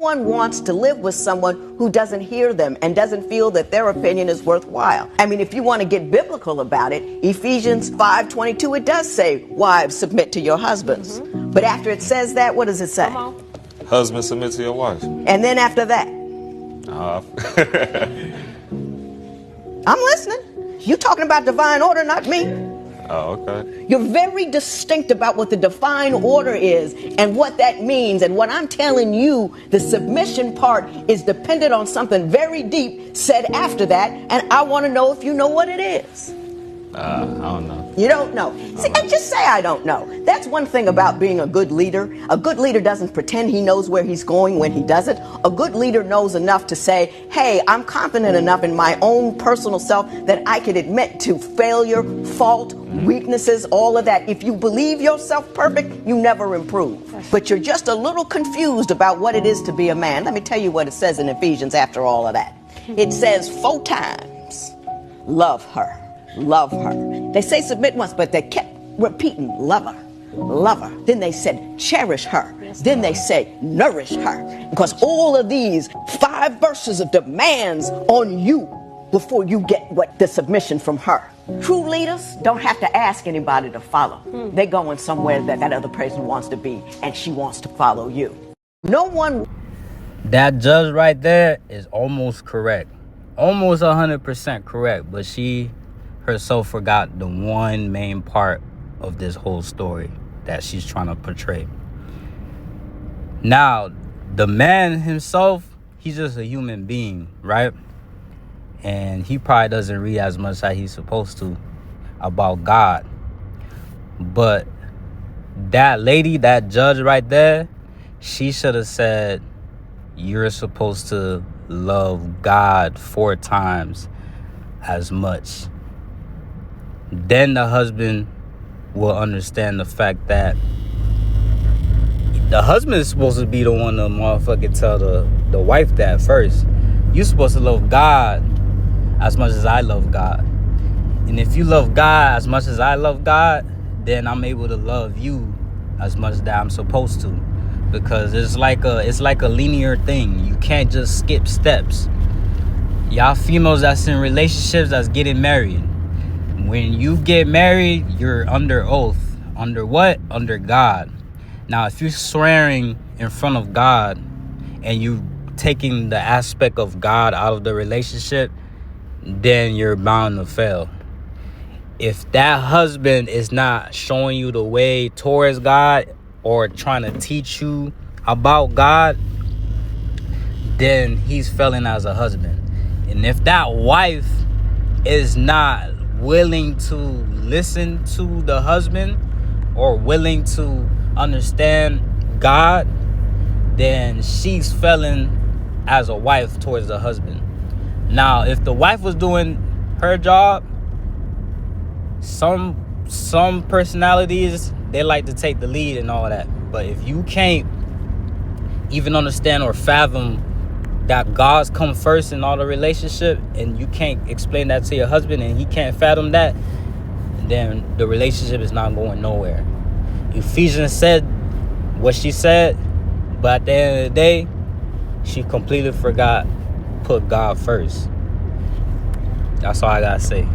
One wants to live with someone who doesn't hear them and doesn't feel that their opinion is worthwhile. I mean, if you want to get biblical about it, Ephesians 5:22, it does say, wives, submit to your husbands. But after it says that, what does it say? Husband, submit to your wife. And then after that? I'm listening. You're talking about divine order, not me. Oh, okay. You're very distinct about what the divine order is and what that means. And what I'm telling you, the submission part is dependent on something very deep said after that. And I want to know if you know what it is. I don't know. You don't know. See, and just say I don't know. That's one thing about being a good leader. A good leader doesn't pretend he knows where he's going when he does it. A good leader knows enough to say, hey, I'm confident enough in my own personal self that I can admit to failure, fault, weaknesses, all of that. If you believe yourself perfect, you never improve. But you're just a little confused about what it is to be a man. Let me tell you what it says in Ephesians after all of that. It says 4 times, love her. Love her. They say submit once, but they kept repeating, love her, love her. Then they said, cherish her. Then they say, nourish her. Because all of these 5 verses of demands on you before you get what the submission from her. True leaders don't have to ask anybody to follow. They're going somewhere that other person wants to be, and she wants to follow you. No one. That judge right there is almost correct. Almost 100% correct. But she herself forgot the one main part of this whole story that she's trying to portray. Now, the man himself, he's just a human being, right? And he probably doesn't read as much as he's supposed to about God. But that lady, that judge right there, she should have said, you're supposed to love God 4 times as much. Then the husband will understand the fact that the husband is supposed to be the one to motherfucking tell the wife that first. You're supposed to love God as much as I love God. And if you love God as much as I love God, then I'm able to love you as much as I'm supposed to. Because it's like a linear thing. You can't just skip steps. Y'all females that's in relationships that's getting married. When you get married, you're under oath. Under what? Under God. Now, if you're swearing in front of God and you taking the aspect of God out of the relationship, then you're bound to fail. If that husband is not showing you the way towards God or trying to teach you about God, then he's failing as a husband. And if that wife is not willing to listen to the husband or willing to understand God, then she's failing as a wife towards the husband. Now, if the wife was doing her job, some personalities, they like to take the lead and all that. But if you can't even understand or fathom that God's come first in all the relationship, and you can't explain that to your husband and he can't fathom that, then the relationship is not going nowhere. Ephesians said what she said, but at the end of the day, she completely forgot put God first. That's all I gotta say.